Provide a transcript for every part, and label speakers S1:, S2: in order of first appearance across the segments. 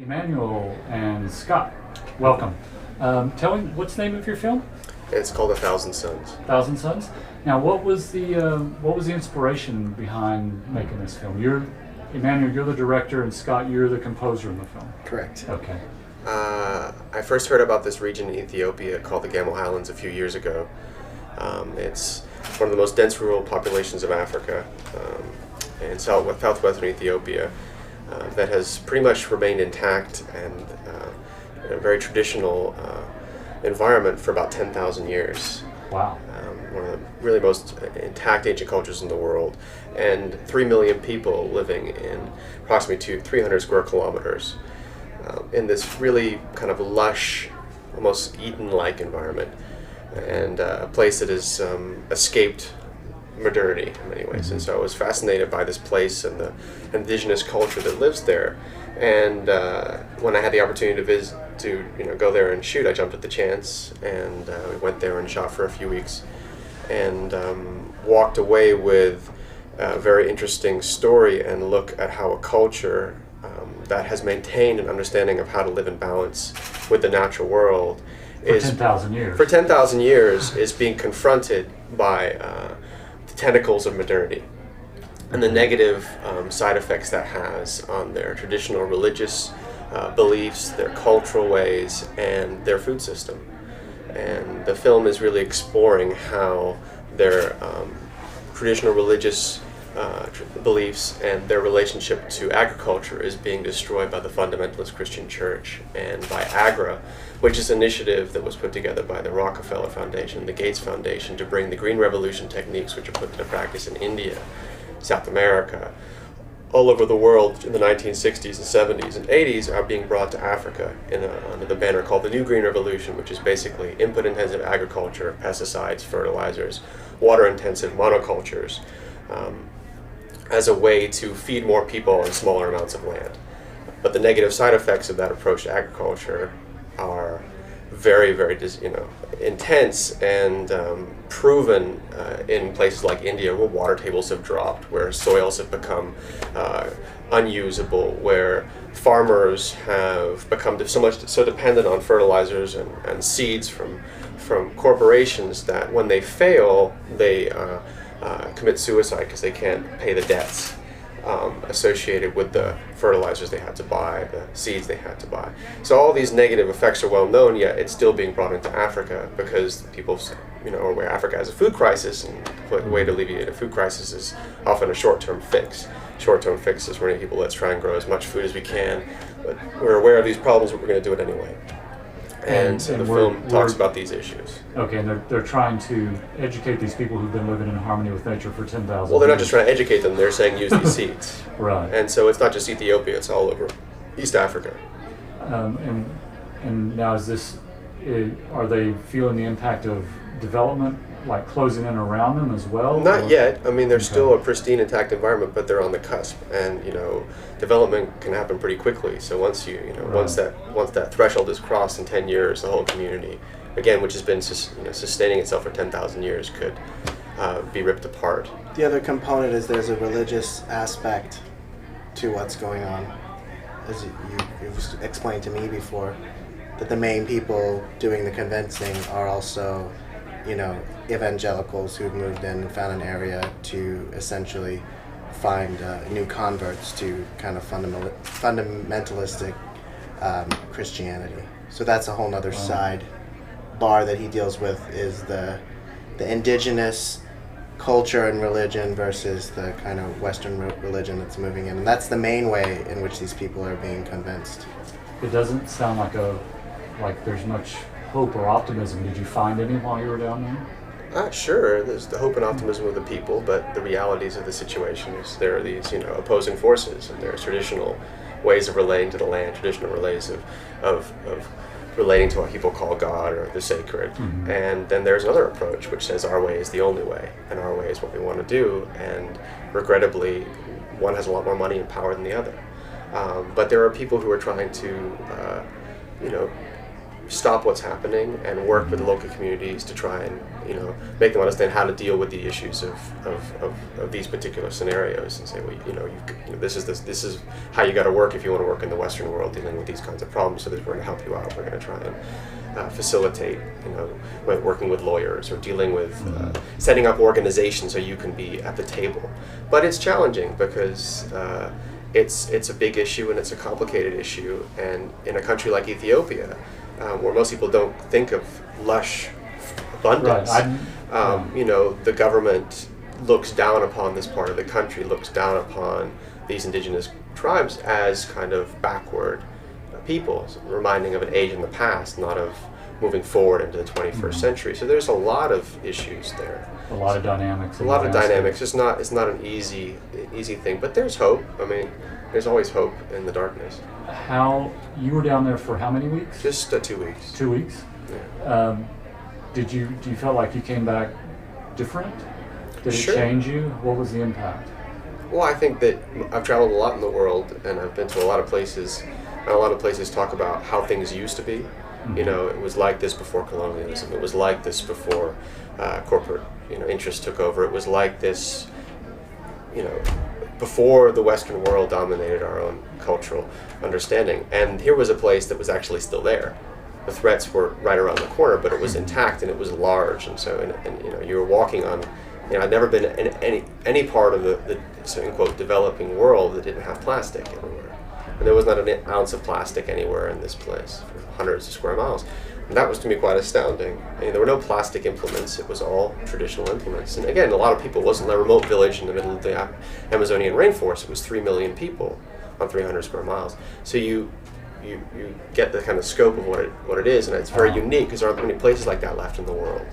S1: Emmanuel and Scott, welcome. Tell me, what's the name of your film?
S2: It's called A Thousand Suns.
S1: Thousand Suns. Now, what was the inspiration behind making this film? Emmanuel, you're the director, and Scott, you're the composer in the film.
S3: Correct.
S1: Okay.
S2: I first heard about this region in Ethiopia called the Gamel Highlands a few years ago. It's one of the most dense rural populations of Africa, in southwestern Ethiopia, that has pretty much remained intact and in a very traditional environment for about 10,000 years.
S1: Wow.
S2: One of the really most intact ancient cultures in the world, and 3 million people living in approximately 300 square kilometers in this really kind of lush, almost Eden-like environment, and a place that has escaped modernity in many ways. And so I was fascinated by this place and the indigenous culture that lives there. And when I had the opportunity to go there and shoot, I jumped at the chance, and we went there and shot for a few weeks, and walked away with a very interesting story and look at how a culture that has maintained an understanding of how to live in balance with the natural world
S1: For 10,000 years.
S2: For 10,000 years is being confronted by the tentacles of modernity and the negative side effects that has on their traditional religious beliefs, their cultural ways, and their food system. And the film is really exploring how their traditional religious beliefs and their relationship to agriculture is being destroyed by the fundamentalist Christian church and by AGRA, which is an initiative that was put together by the Rockefeller Foundation, the Gates Foundation, to bring the Green Revolution techniques which are put into practice in India, South America, all over the world in the 1960s and 70s and 80s are being brought to Africa under the banner called the New Green Revolution, which is basically input-intensive agriculture, pesticides, fertilizers, water-intensive monocultures, as a way to feed more people on smaller amounts of land. But the negative side effects of that approach to agriculture are very, very intense and proven in places like India, where water tables have dropped, where soils have become unusable, where farmers have become so dependent on fertilizers and seeds from corporations that when they fail, they commit suicide because they can't pay the debts associated with the fertilizers they had to buy, the seeds they had to buy. So all these negative effects are well known, yet it's still being brought into Africa because people, are aware Africa has a food crisis, and the way to alleviate a food crisis is often a short-term fix. Short-term fix is many people, let's try and grow as much food as we can, but we're aware of these problems, but we're going to do it anyway. And so the film talks about these issues.
S1: Okay, and they're trying to educate these people who've been living in harmony with nature for 10,000 years.
S2: Well, they're not just trying to educate them, they're saying use these seeds.
S1: Right.
S2: And so it's not just Ethiopia, it's all over East Africa.
S1: And now are they feeling the impact of development, like closing in around them as well?
S2: Not yet. I mean, they're still a pristine, intact environment, but they're on the cusp, and development can happen pretty quickly. So once once that threshold is crossed in 10 years, the whole community, again, which has been sustaining itself for 10,000 years, could be ripped apart.
S3: The other component is there's a religious aspect to what's going on, as you've explained to me before, that the main people doing the convincing are also evangelicals who've moved in and found an area to essentially find new converts to kind of fundamentalistic Christianity. So that's a whole nother side bar that he deals with, is the indigenous culture and religion versus the kind of Western religion that's moving in. And that's the main way in which these people are being convinced.
S1: It doesn't sound like there's much hope or optimism. Did you find any while you were down there?
S2: Sure, there's the hope and optimism of the people, but the realities of the situation is there are these, opposing forces, and there's traditional ways of relating to the land, traditional ways of relating to what people call God or the sacred.
S1: Mm-hmm.
S2: And then there's another approach which says our way is the only way, and our way is what we want to do, and regrettably, one has a lot more money and power than the other. But there are people who are trying to, stop what's happening and work with the local communities to try and make them understand how to deal with the issues of these particular scenarios, and say, well, this is how you got to work if you want to work in the Western world dealing with these kinds of problems. So that we're going to help you out. We're going to try and facilitate, working with lawyers or dealing with setting up organizations so you can be at the table. But it's challenging because it's a big issue and it's a complicated issue. And in a country like Ethiopia, where most people don't think of lush abundance, the government looks down upon this part of the country, looks down upon these indigenous tribes as kind of backward people, reminding of an age in the past, not of moving forward into the 21st century. So there's a lot of issues there.
S1: A lot of dynamics.
S2: It's not an easy thing, but there's hope. I mean, there's always hope in the darkness.
S1: How you were down there for how many weeks?
S2: Just 2 weeks.
S1: 2 weeks.
S2: Yeah.
S1: Do you feel like you came back different? Did it change you? What was the impact?
S2: Well, I think that I've traveled a lot in the world, and I've been to a lot of places. And a lot of places talk about how things used to be. Mm-hmm. It was like this before colonialism. It was like this before corporate interests took over. It was like this, before the Western world dominated our own cultural understanding. And here was a place that was actually still there. The threats were right around the corner, but it was intact and it was large. And so, and you were walking on. I'd never been in any part of the quote developing world that didn't have plastic everywhere. And there was not an ounce of plastic anywhere in this place for hundreds of square miles. And that was to me quite astounding. There were no plastic implements. It was all traditional implements. And again, a lot of people, it wasn't a remote village in the middle of the Amazonian rainforest. It was 3 million people on 300 square miles. So you get the kind of scope of what it is, and it's very unique because there aren't many places like that left in the world.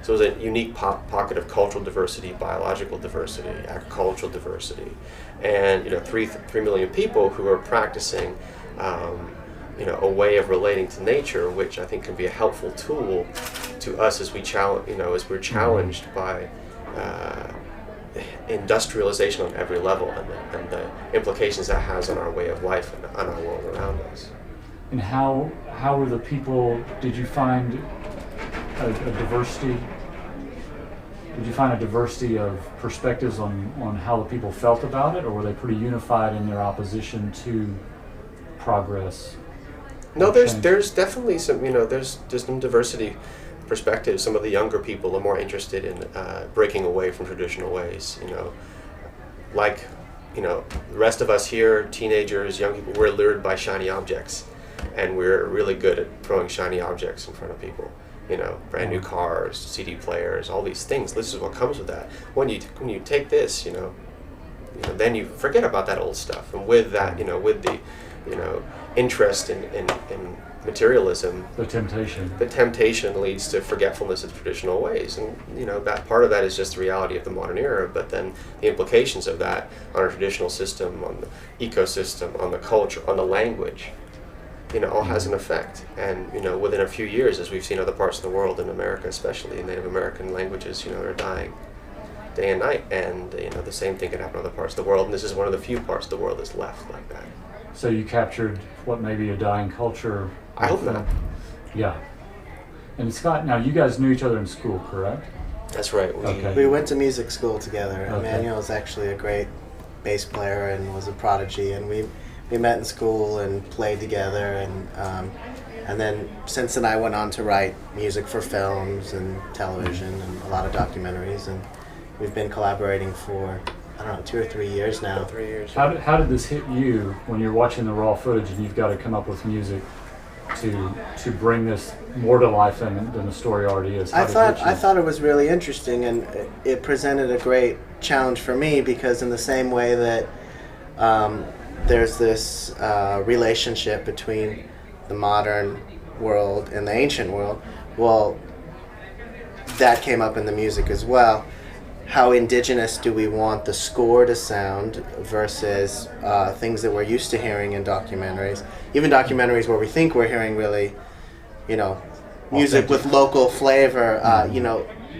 S2: So it was a unique pocket of cultural diversity, biological diversity, agricultural diversity, and 3 million people who are practicing a way of relating to nature, which I think can be a helpful tool to us as we as we're challenged by industrialization on every level and the implications that has on our way of life and on our world around us.
S1: And how were the people? Did you find a diversity? Did you find a diversity of perspectives on how the people felt about it, or were they pretty unified in their opposition to progress?
S2: No, there's definitely some there's some diversity perspectives. Some of the younger people are more interested in breaking away from traditional ways. The rest of us here, teenagers, young people, we're lured by shiny objects, and we're really good at throwing shiny objects in front of people. Brand new cars, CD players, all these things. This is what comes with that. When you take this, then you forget about that old stuff. And with that, with the, interest in materialism,
S1: the
S2: temptation leads to forgetfulness of traditional ways. And that part of that is just the reality of the modern era. But then the implications of that on our traditional system, on the ecosystem, on the culture, on the language. All has an effect. And, within a few years, as we've seen other parts of the world, in America especially, Native American languages, are dying day and night. And, the same thing can happen in other parts of the world. And this is one of the few parts of the world that's left like that.
S1: So you captured what may be a dying culture.
S2: I hope not.
S1: Yeah. And Scott, now you guys knew each other in school, correct?
S2: That's right.
S3: We went to music school together.
S1: Okay.
S3: Emmanuel is actually a great bass player and was a prodigy. And we met in school and played together, and then since then I went on to write music for films and television and a lot of documentaries, and we've been collaborating for 2 or 3 years now.
S2: 3 years.
S1: How did this hit you when you're watching the raw footage and you've got to come up with music to bring this more to life than the story already is?
S3: I thought it was really interesting, and it presented a great challenge for me because in the same way that there's this relationship between the modern world and the ancient world. Well, that came up in the music as well. How indigenous do we want the score to sound versus things that we're used to hearing in documentaries? Even documentaries where we think we're hearing really, music with local flavor,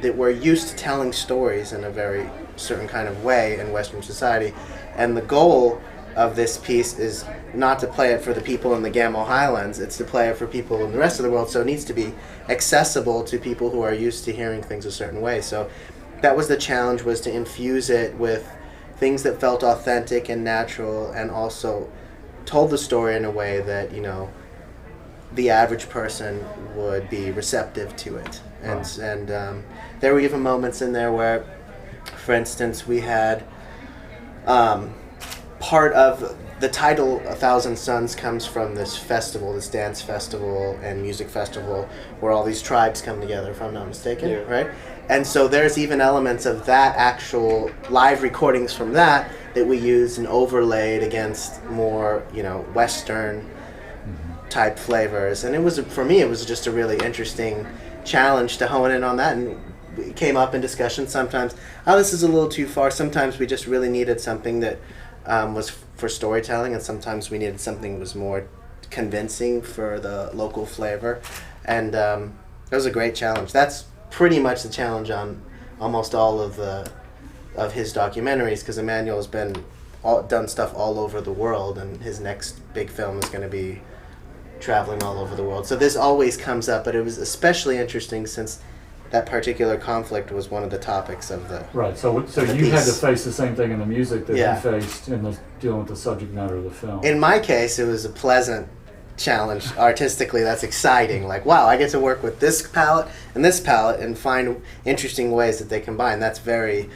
S3: that we're used to telling stories in a very certain kind of way in Western society. And the goal of this piece is not to play it for the people in the Gamma Highlands, it's to play it for people in the rest of the world, so it needs to be accessible to people who are used to hearing things a certain way. So that was the challenge, was to infuse it with things that felt authentic and natural, and also told the story in a way that, you know, the average person would be receptive to it. And there were even moments in there where, for instance, we had part of the title "A Thousand Suns" comes from this festival, this dance festival and music festival, where all these tribes come together, if I'm not mistaken,
S2: Yeah.
S3: right? And so there's even elements of that, actual live recordings from that we used and overlaid against more, you know, Western type flavors. And it was, for me, it was just a really interesting challenge to hone in on that. And it came up in discussion sometimes, oh, this is a little too far. Sometimes we just really needed something that was for storytelling, and sometimes we needed something that was more convincing for the local flavor. And it was a great challenge. That's pretty much the challenge on almost all of his documentaries, because Emmanuel's done stuff all over the world, and his next big film is going to be traveling all over the world. So this always comes up, but it was especially interesting since that particular conflict was one of the topics of the
S1: Right. So you
S3: piece.
S1: had to face the same thing in the music that
S3: Yeah.
S1: he faced in dealing with the subject matter of the film.
S3: In my case, it was a pleasant challenge artistically. That's exciting. Like, wow, I get to work with this palette and find interesting ways that they combine. That's very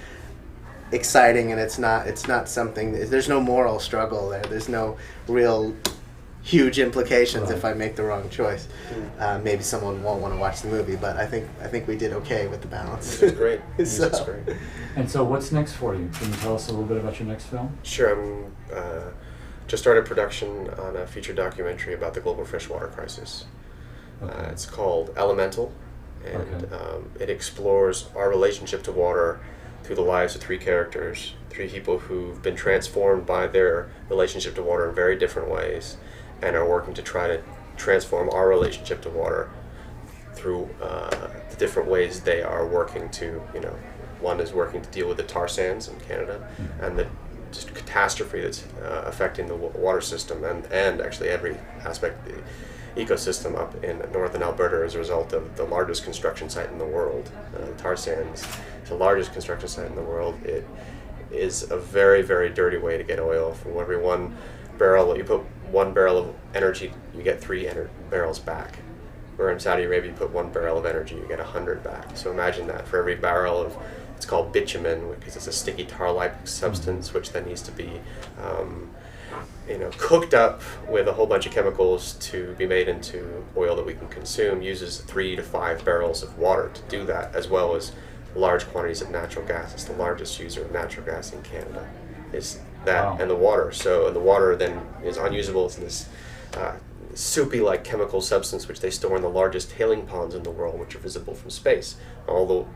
S3: exciting, and it's not something. There's no moral struggle there. There's no real huge implications if I make the wrong choice. Maybe someone won't want to watch the movie, but I think we did okay with the balance.
S2: It's great.
S3: So-
S2: It's great.
S1: And so what's next for you? Can you tell us a little bit about your next film?
S2: Sure. I'm just started production on a feature documentary about the global freshwater crisis.
S1: Okay.
S2: It's called Elemental, and
S1: Okay.
S2: it explores our relationship to water through the lives of three characters, three people who've been transformed by their relationship to water in very different ways, and are working to try to transform our relationship to water through the different ways they are working to, you know, one is working to deal with the tar sands in Canada and the just catastrophe that's affecting the water system and actually every aspect of the ecosystem up in northern Alberta as a result of the largest construction site in the world. The tar sands is the largest construction site in the world. It is a very, very dirty way to get oil. From every one barrel, you put 1 barrel of energy, you get 3 barrels back. Where in Saudi Arabia, you put 1 barrel of energy, you get 100 back. So imagine that for every barrel of, it's called bitumen, because it's a sticky tar-like substance, which then needs to be, cooked up with a whole bunch of chemicals to be made into oil that we can consume. Uses 3 to 5 barrels of water to do that, as well as large quantities of natural gas. It's the largest user of natural gas in Canada. Is that
S1: Wow.
S2: and the water. So the water then is unusable. It's this soupy-like chemical substance which they store in the largest tailing ponds in the world, which are visible from space. All the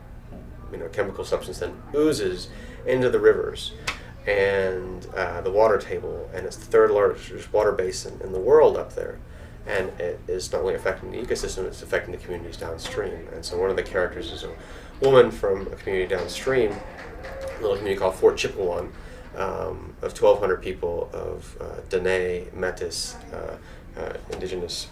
S2: chemical substance then oozes into the rivers and the water table, and it's the third largest water basin in the world up there. And it is not only affecting the ecosystem, it's affecting the communities downstream. And so one of the characters is a woman from a community downstream, a little community called Fort Chipewyan, of 1,200 people of Dene, Métis, indigenous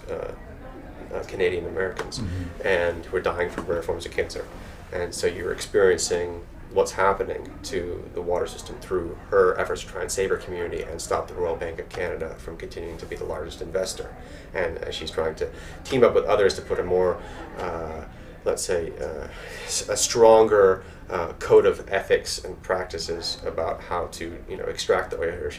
S2: Canadian Americans, and who are dying from rare forms of cancer. And so you're experiencing what's happening to the water system through her efforts to try and save her community and stop the Royal Bank of Canada from continuing to be the largest investor. And she's trying to team up with others to put a more, a stronger code of ethics and practices about how to, extract the oil.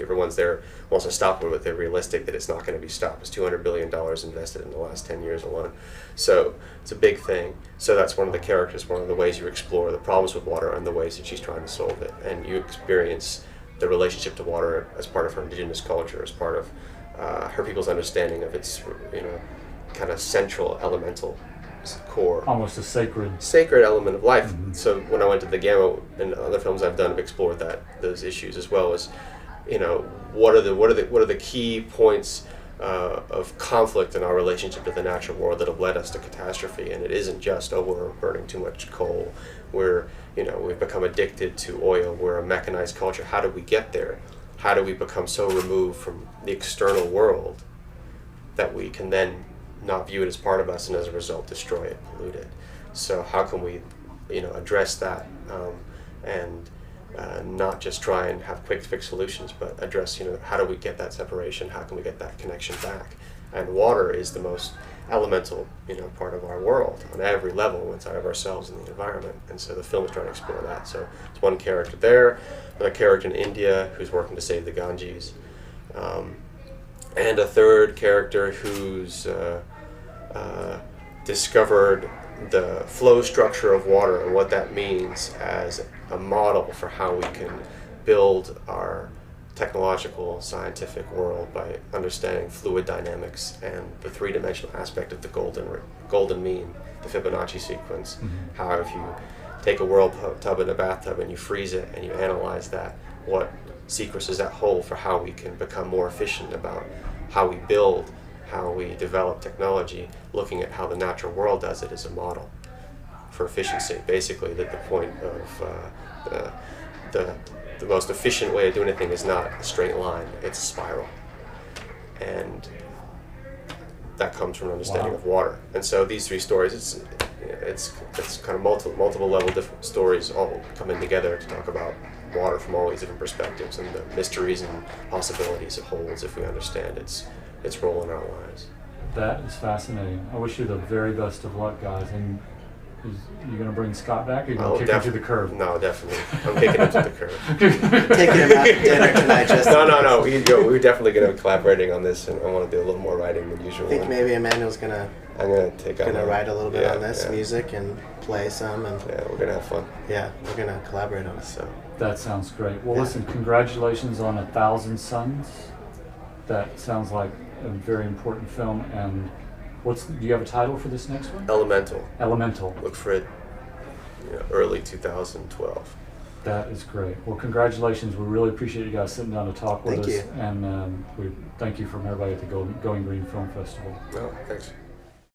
S2: Everyone's there wants to stop it, but they're realistic that it's not going to be stopped. It's $200 billion invested in the last 10 years alone. So it's a big thing. So that's one of the characters, one of the ways you explore the problems with water and the ways that she's trying to solve it. And you experience the relationship to water as part of her indigenous culture, as part of her people's understanding of its, kind of central elemental core.
S1: Almost a sacred.
S2: Sacred element of life. So when I went to the Gamma and other films I've done, I've explored those issues, as well as, what are the key points of conflict in our relationship to the natural world that have led us to catastrophe. And it isn't just, we're burning too much coal, we've become addicted to oil, we're a mechanized culture. How did we get there? how do we become so removed from the external world that we can then not view it as part of us and as a result destroy it, pollute it. So how can we, address that and not just try and have quick fix solutions, but address, how do we get that separation? How can we get that connection back? And water is the most elemental, part of our world on every level inside of ourselves and the environment. And so the film is trying to explore that. So it's one character there, another character in India who's working to save the Ganges, and a third character who's discovered the flow structure of water and what that means as a model for how we can build our technological, scientific world by understanding fluid dynamics and the three-dimensional aspect of the golden mean, the Fibonacci sequence. How if you take a whirl tub and a bathtub and you freeze it and you analyze that, what sequences that hold for how we can become more efficient about how we build, how we develop technology, looking at how the natural world does it as a model for efficiency. Basically, that the point of the most efficient way of doing anything is not a straight line, it's a spiral. And that comes from an understanding of water. And so these three stories, it's kind of multiple level different stories all coming together to talk about water from all these different perspectives and the mysteries and possibilities it holds if we understand its role in our lives.
S1: That is fascinating. I wish you the very best of luck, guys. And you going to bring Scott back, or are you going to kick him to the curb?
S2: No, definitely. I'm kicking him to the curb.
S3: Taking him out to dinner tonight.
S2: No. We're definitely going to be collaborating on this, and I want to do a little more writing than usual.
S3: I think maybe Emmanuel's I'm gonna write a little bit on this music and play some, and
S2: we're gonna have fun.
S3: Yeah, we're gonna collaborate on it.
S2: So
S1: that sounds great. Well, listen, congratulations on 1,000 Suns. That sounds like a very important film. And do you have a title for this next one? Elemental.
S2: Look for it, early 2012.
S1: That is great. Well, congratulations. We really appreciate you guys sitting down to talk with us.
S3: Thank you.
S1: And we thank you from everybody at the Going Green Film Festival.
S2: No, thanks.